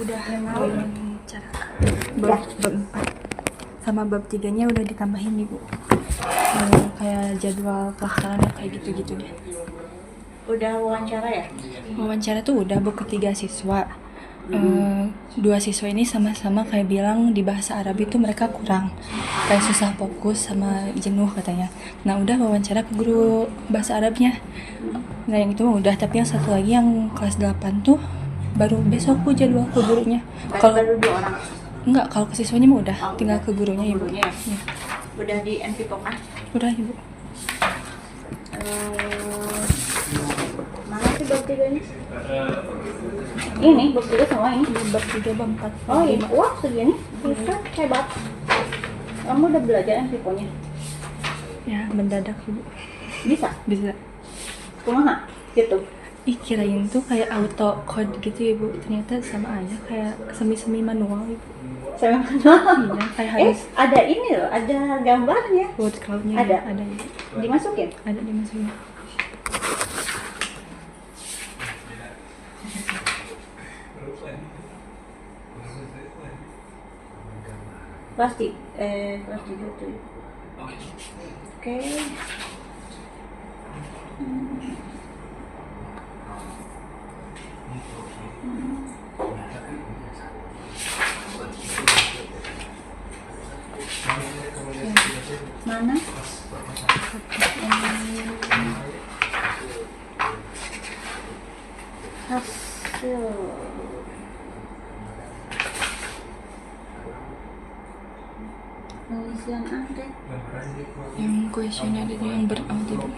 udah wawancara bab 4 sama bab 3-nya udah ditambahin ibu. Kayak jadwal pelaksanaannya kayak gitu-gitu deh. Udah wawancara ya? Wawancara tuh udah bab ketiga siswa. 2 siswa ini sama-sama kayak bilang di bahasa Arab itu mereka kurang, kayak susah fokus sama jenuh katanya. Nah udah wawancara ke guru bahasa Arabnya. Nah yang itu mah udah, tapi yang satu lagi yang kelas 8 tuh baru besok bu jadwal ke gurunya. Kalau Baru 2 orang? enggak, kalau ke siswanya mah udah, tinggal udah. ke gurunya ibu. Gurunya ya? Ya. Udah di NP Pokna? Udah ibu. Mana sih bab 3 ini? Ini bab 3 sama ini? Bab 3 bab 4. Oh iya, wah segini? Bisa, hebat. Kamu udah belajar NP-nya? Ya mendadak ibu. Bisa? Bisa. Kumaha? Gitu? Ih kirain tuh kayak auto code gitu ya ibu, ternyata sama aja kayak semi-semi manual ibu. Saya mana? Iya kayak harus ada ini loh, ada gambarnya. word cloud-nya. Ada? Ada ibu. Dimasukin? Ada dimasukin. Plastik, plastik itu. Oke. Mana? Hasil. Pengisian angket. Yang kuesioner itu yang berout ibu.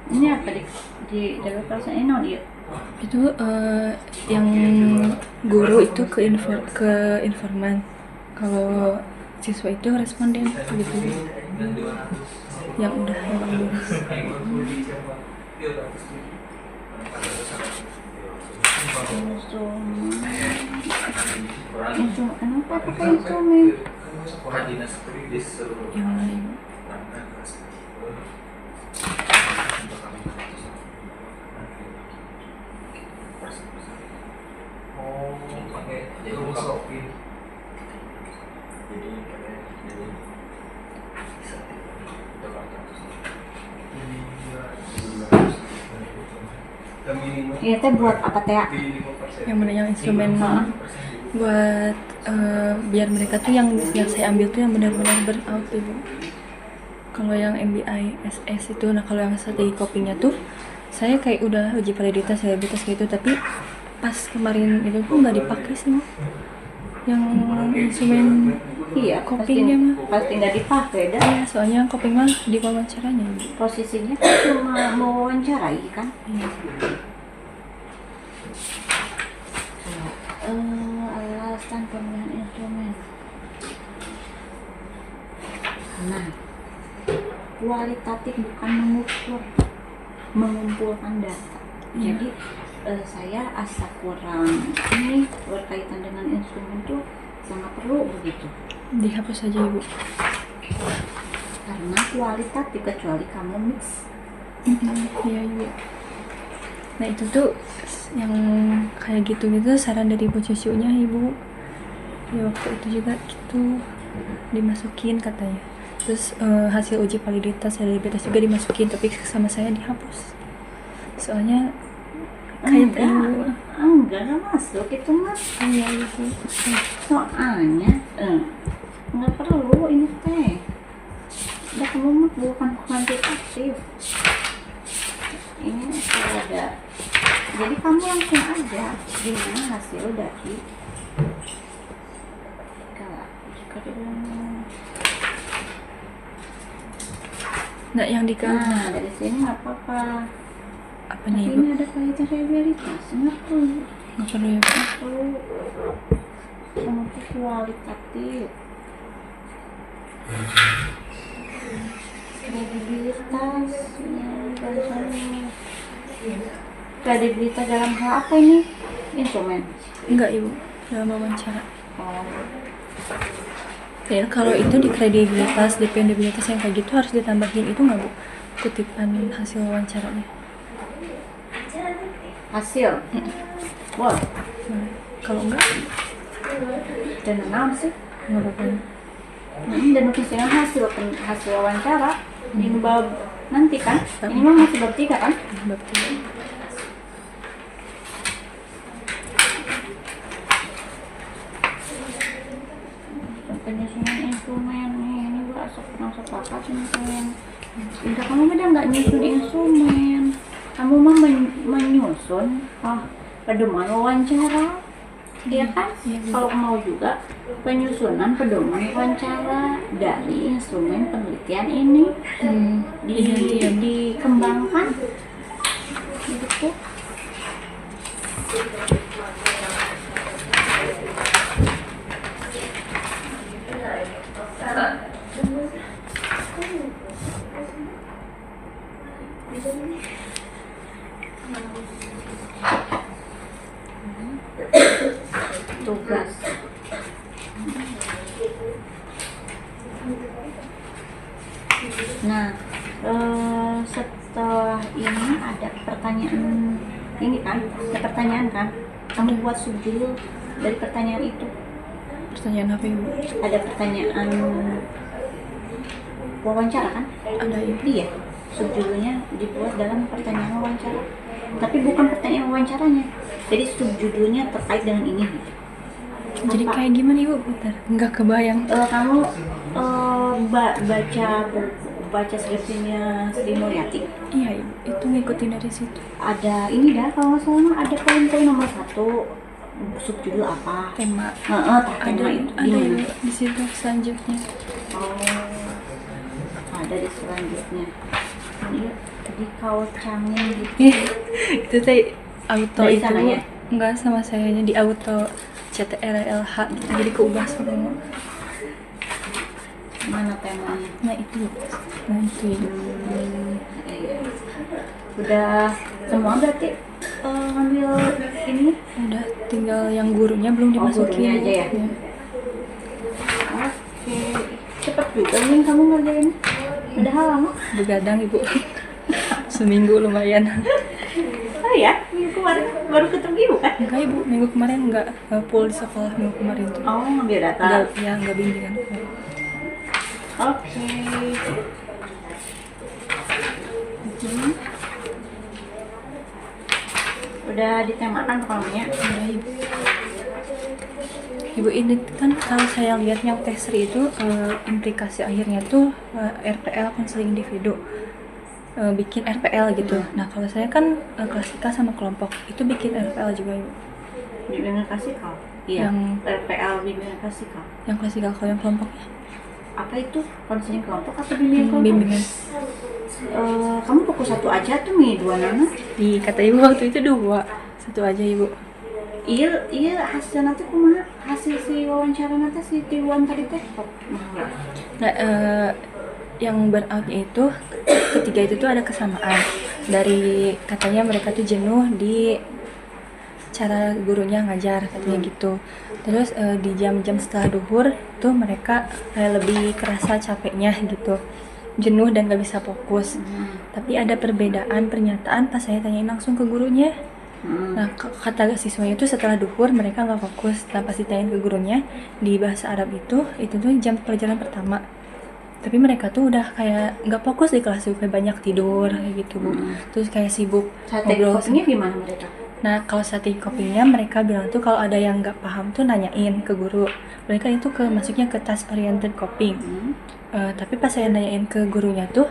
Ini apa di jalur kelasnya ini non iya? Itu yang guru itu ke informan, kalau siswa itu responden gitu yang udah emang lulus. Instrumen, kenapa pakai instrumen? Yang mana ibu? Ini teh buat apa teh? Yang mana yang instrumen buat biar mereka tuh yang saya ambil tuh yang benar-benar berout ibu. Kalau yang MBI SS itu, nah kalau yang strategi copingnya tuh saya kayak udah uji validitas gitu, tapi pas kemarin itu tuh nggak dipakai sih Bu. Yang instrumen Iya, copingnya mah pasti nggak dipakai dah. ya, soalnya yang coping mah di wawancaranya Bu. Posisinya kan cuma mau wawancarai kan? Iya. Alasan pemilihan instrumen. Nah, kualitatif bukan mengumpulkan data. Iya. Jadi saya asa kurang ini berkaitan dengan instrumen tuh sangat perlu begitu. Dihapus aja Ibu. Karena kualitatif kecuali kamu mix. Iya Ibu. Nah itu tuh yang kayak gitu saran dari Bu cucunya Ibu. Ya waktu itu juga gitu dimasukin katanya. Terus hasil uji validitas juga dimasukin, tapi sama saya dihapus. Soalnya kayak enggak masuk itu mas. iya Ibu. Soalnya nggak perlu ini teh. Udah kamu mah bukan kuantitatif. Ini kalau ada. Jadi kamu langsung aja gimana hasil dari jika Nah yang di nah dari sini nggak apa-apa. apa Tapi nih Ibu? ini ada kaitan realitas nggak perlu. Nggak perlu ya Bu? Perlu kamu tuh kualitatif. Kredibilitas ya, kredibilitas dalam hal apa ini? instrumen. Enggak ibu, dalam wawancara. Oh. Ya kalau itu di kredibilitas, dependabilitas yang kayak gitu harus ditambahin itu nggak bu? Kutipan hasil wawancaranya. Hasil. Wah, Nah, kalau enggak dan naon sih? nggak apa-apa. Dan nulisnya hasil wawancara. Ini bab nanti kan? Ini mah masih bab 3 kan? Bab tiga. Penyusunan instrumen nih, ini gua pernah sepakat instrumen. Udah kamu beda nggak nyusun instrumen? Kamu mah menyusun pedoman wawancara, iya kan? Iya, Bu. Kalau mau juga penyusunan pedoman wawancara dari instrumen penelitian ini Iya. dikembangkan, gitu. Tugas. Nah, setelah ini ada pertanyaan ini kan, ada pertanyaan kan? Kamu buat subjudul dari pertanyaan itu. Pertanyaan apa ibu? Ada pertanyaan wawancara kan? Ada ibu. Iya, subjudulnya dibuat dalam pertanyaan wawancara. Tapi bukan pertanyaan wawancaranya. Jadi subjudulnya terkait dengan ini gitu. Jadi Apa? kayak gimana ibu? Bentar, nggak kebayang. Kamu baca skripsinya Sri Mulyati. Iya ibu, itu ngikutin dari situ. Ada ini dah kalau nggak salah ada poin-poin nomor 1 subjudul apa? Tema. Tema Ada itu ada gimana? ibu di situ selanjutnya. Oh, ada di selanjutnya. Iya, di kaucangnya gitu. Itu saya auto Dari itu sananya? enggak sama sayanya di auto CTRLH gitu, jadi keubah semua. Mana temanya? Nah itu ibu. Iya. Udah semua berarti ngambil ini? Udah tinggal yang gurunya belum dimasukin. gurunya aja ya? Ya. Oke, cepet juga nih kamu ngerjain. Udah lama? Begadang ibu. Seminggu lumayan. Oh ya, minggu kemarin baru ketemu ibu kan? Enggak ibu, minggu kemarin enggak full di sekolah minggu kemarin tuh. Oh, ngambil data. Enggak, ya enggak bimbingan. Oke. Mhm. Udah ditemakan kamunya? Udah ibu. Ibu ini kan kalau saya lihat yang tesri itu implikasi akhirnya tuh RPL konseling individu. Bikin RPL gitu. Nah kalau saya kan klasika sama kelompok itu bikin RPL juga ibu. Bimbingan klasikal? Iya. Yang- RPL bimbingan klasikal. Yang klasikal kalau yang kelompoknya Apa itu? Konseling kelompok atau bimbingan kelompok? bimbingan. Kamu fokus satu aja tuh nih, dua nana. Di kata ibu waktu itu 2, satu aja ibu. Iya hasil nanti kumaha? Hasil si wawancara nanti si Tiwan tadi teh kok mahal. Nah, yang burnoutnya itu ketiga itu tuh ada kesamaan dari katanya mereka tuh jenuh di cara gurunya ngajar katanya gitu. Terus di jam-jam setelah duhur tuh mereka kayak lebih kerasa capeknya gitu, jenuh dan gak bisa fokus. Tapi ada perbedaan pernyataan pas saya tanyain langsung ke gurunya. Nah, kata siswanya itu setelah duhur mereka nggak fokus. Nah, pas ditanyain ke gurunya di bahasa Arab itu tuh jam pelajaran pertama. Tapi mereka tuh udah kayak nggak fokus di kelas, kayak banyak tidur kayak gitu bu. Terus kayak sibuk Sate ngobrol. kopinya gimana mereka? Nah, kalau sate kopinya mereka bilang tuh kalau ada yang nggak paham tuh nanyain ke guru. Mereka itu masuknya ke task oriented coping. Tapi pas saya nanyain ke gurunya tuh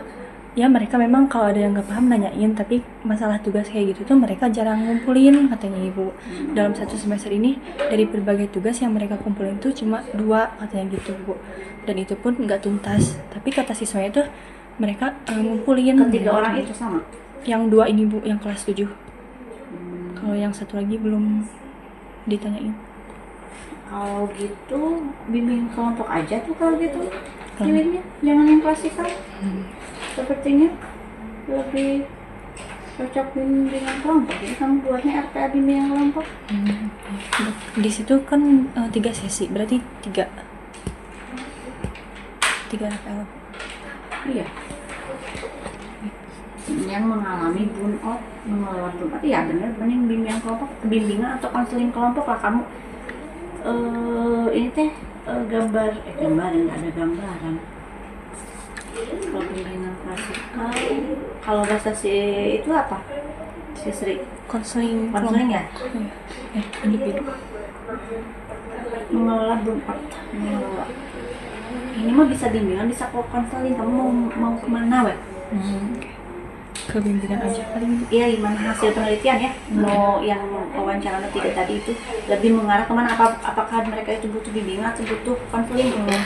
ya mereka memang kalau ada yang nggak paham nanyain, tapi masalah tugas kayak gitu tuh mereka jarang ngumpulin katanya ibu. Dalam satu semester ini dari berbagai tugas yang mereka kumpulin tuh cuma 2 katanya gitu bu, dan itu pun nggak tuntas. Tapi kata siswanya tuh mereka ngumpulin. Ketiga orang itu sama? Yang 2 ini bu, yang kelas 7. Kalau yang satu lagi belum ditanyain. Kalau gitu bimbing kelompok aja tuh kalau gitu pilihnya, jangan yang klasikal. Sepertinya lebih cocok bimbingan kelompok. Jadi kamu buatnya RTA bimbingan kelompok. Di situ kan 3 sesi, berarti 3 RPL. Iya. Yang mengalami burnout, mengelola burnout, ya bener, mending bimbingan atau konseling kelompok lah kamu. Ini teh gambar nggak ada gambaran. Kalau bimbingan klasikal, kalau bahasa si itu apa? Si Sri Konseling ya? Iya. Individu. Mengelola burnout, ini mah bisa bimbingan, bisa konseling. Kamu mau kemana, weh? Ke bimbingan aja paling. Iya, gimana hasil penelitian ya? Mau yang wawancara 3 tadi itu lebih mengarah kemana? Apakah mereka itu butuh bimbingan atau butuh konseling? Iya.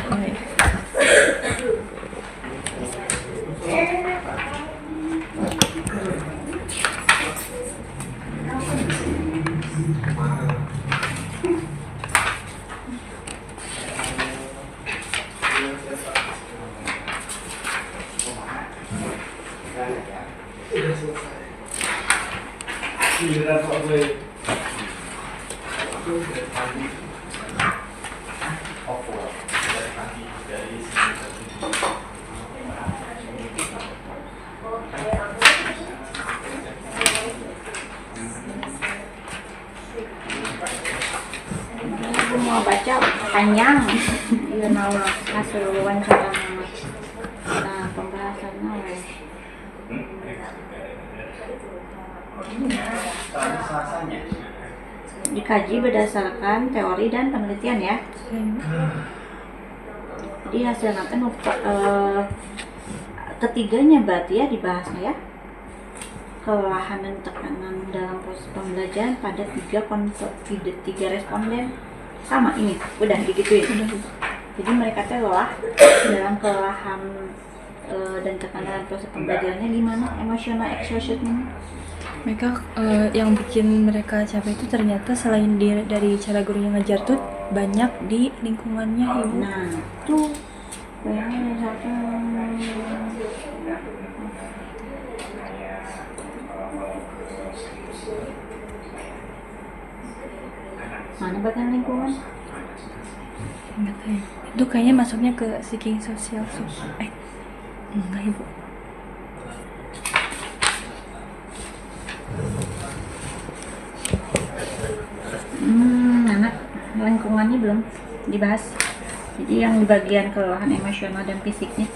Aku mau baca panjang. Iya, nama hasil wawancara nama. Nah, pembahasannya weh. Dikaji berdasarkan teori dan penelitian ya. Jadi hasil nanti ketiganya berarti ya dibahasnya ya. Kelelahan dan tekanan dalam proses pembelajaran pada 3 responden sama ini udah digituin. Jadi mereka teh lelah dalam kelelahan dan tekanan dalam proses pembelajarannya gimana, emotional exhaustion. Mereka yang bikin mereka capek itu ternyata selain dari cara gurunya ngajar tuh banyak di lingkungannya ibu. Nah tuh bayangin satu mana bagian lingkungan? Enggak tahu. Itu kayaknya masuknya ke seeking social enggak ibu. Anak lingkungannya belum dibahas. Jadi yang di bagian kelelahan emosional dan fisiknya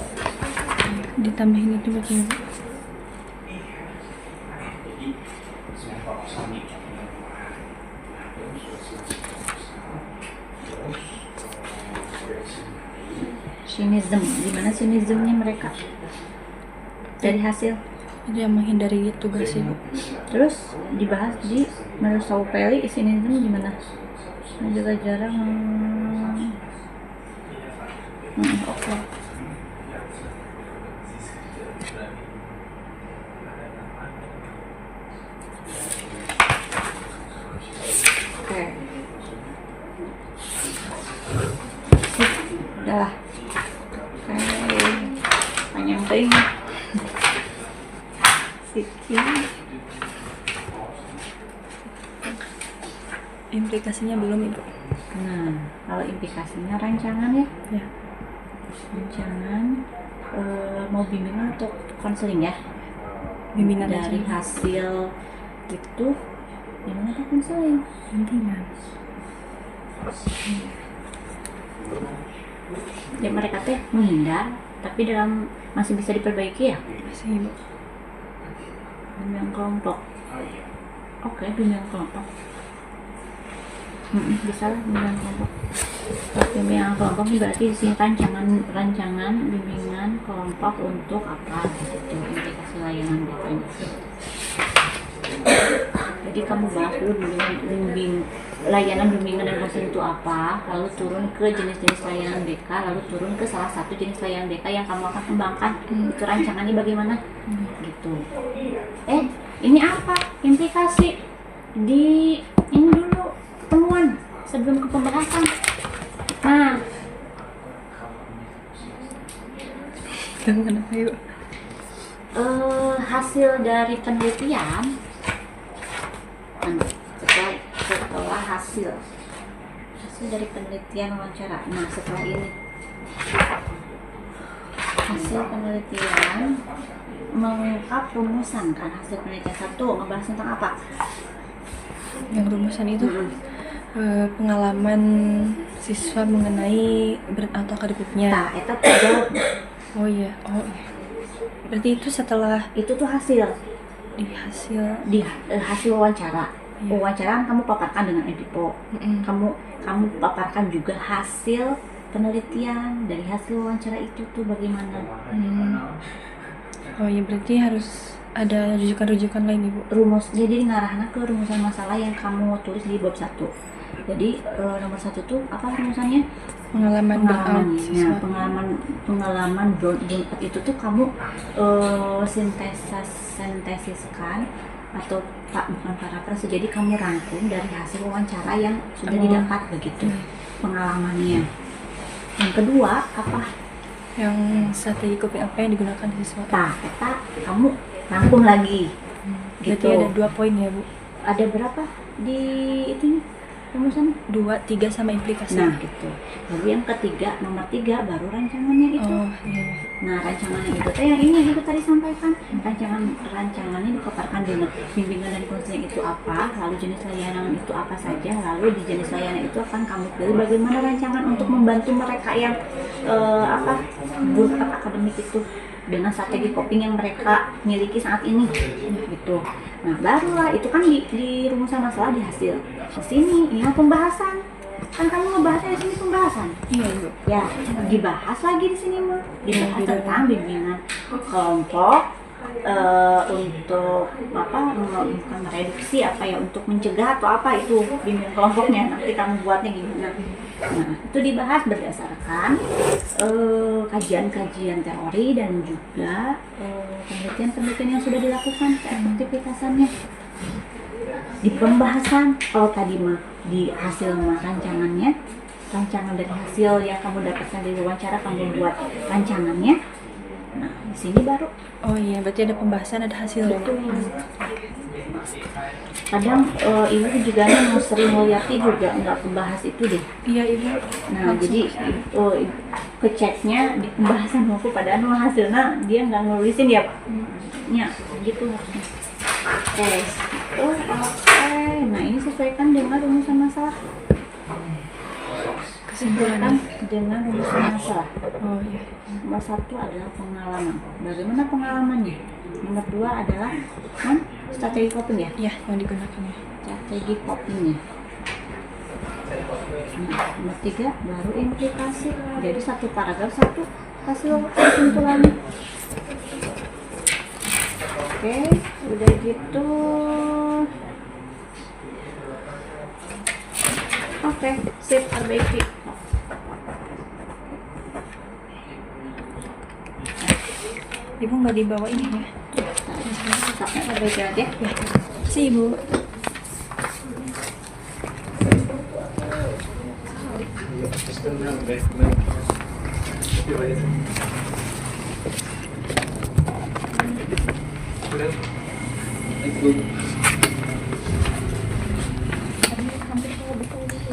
Ditambahin itu berarti ibu. sinism. Gimana sinismnya mereka dari hasil? Jadi yang menghindari tugas ibu. Terus dibahas di menurut Saupeli sinism gimana? Nah, juga jarang. Oke. Oke. Udah. Oke. Panjang ting. Implikasinya belum ibu. Nah, kalau implikasinya rancangan ya, Ya. rancangan mau bimbingan untuk konseling ya. Bimbingan Dari aja. hasil itu gimana tuh konseling? Bimbingan. Ya mereka teh menghindar, tapi dalam masih bisa diperbaiki ya. Masih ibu. Bimbingan kelompok. Oke, bimbingan kelompok. Bisa lah bimbingan kelompok. Bimbingan kelompok ini berarti di sini rancangan bimbingan kelompok untuk apa gitu, implikasi layanan gitu. Jadi kamu bahas dulu layanan bimbingan dan konseling itu apa, lalu turun ke jenis-jenis layanan BK, lalu turun ke salah satu jenis layanan BK yang kamu akan kembangkan. Itu rancangannya bagaimana? Gitu. Ini apa? Implikasi di ini dulu temuan sebelum ke pembahasan. Nah, Temuan apa ibu? hasil dari penelitian, setelah hasil dari penelitian wawancara. Nah, setelah ini hasil penelitian mengungkap rumusan kan, hasil penelitian satu ngebahas tentang apa? Yang rumusan itu pengalaman siswa mengenai burnout akademiknya. Nah, itu jawab. Oh iya. Berarti itu setelah Itu tuh hasil di hasil wawancara. Iya. Wawancara kamu paparkan dengan Edipo. Kamu paparkan juga hasil penelitian dari hasil wawancara itu tuh bagaimana. Oh iya, berarti harus ada rujukan-rujukan lain, Ibu. Jadi ngarahna ke rumusan masalah yang kamu tulis di bab 1. Jadi nomor 1 tuh apa rumusannya? Pengalaman burnout siswa. Pengalaman burnout itu tuh kamu sintesiskan atau bukan parafrase, jadi kamu rangkum dari hasil wawancara yang sudah didapat begitu pengalamannya. Yang kedua apa? Yang strategi coping apa yang digunakan siswa? Kita kamu rangkum lagi. Berarti Gitu. ada 2 poin ya, Bu? Ada berapa di itu rumusan? 2, 3 sama implikasi. Nah gitu. Lalu yang ketiga, nomor 3 baru rancangannya itu. Oh iya. Nah, rancangannya itu yang ini yang aku tadi sampaikan. Rancangannya dipaparkan dengan bimbingan dan konseling itu apa, lalu jenis layanan itu apa saja, lalu di jenis layanan itu akan kamu pilih bagaimana rancangan untuk membantu mereka yang burnout akademik itu dengan strategi coping yang mereka miliki saat ini gitu. Nah, barulah itu kan di rumusan masalah di hasil. Di sini ini pembahasan. Kan kamu ngebahasnya di sini pembahasan. Iya, Ibu. Ya, dibahas lagi di sini mah. Dibahas tentang bimbingan kelompok untuk bukan mereduksi untuk mencegah atau apa itu bimbingan kelompoknya. Nanti kamu buatnya gimana. Nah, itu dibahas berdasarkan kajian-kajian teori dan juga penelitian-penelitian yang sudah dilakukan, efektivitasannya. Di pembahasan, kalau tadi mah di hasil rancangan dari hasil yang kamu dapatkan dari wawancara, kamu buat rancangannya. Nah, di sini baru. Oh iya, berarti ada pembahasan, ada hasil. Betul. Kadang Ibu juga mau sering Mulyati juga nggak membahas itu deh. Iya, Ibu. Nah, jadi keceknya di pembahasan aku padahal hasilnya dia nggak nulisin ya, Pak. Ya, gitu harusnya. Nah ini sesuaikan dengan rumusan masalah. Kesimpulannya Dengan rumusan masalah. Oh iya. Nomor 1 adalah pengalaman. Bagaimana pengalamannya? Nomor 2 adalah strategi coping ya. Iya, yang digunakannya. Strategi copingnya. Nah, nomor 3 baru implikasi. Jadi 1 paragraf 1 hasil kesimpulannya. Oke, udah gitu. Oke, sip, perbaiki. Ibu nggak dibawa ini ya? Sampai perbaiki aja. Ya. Si Ibu. Hampir kalau bisa.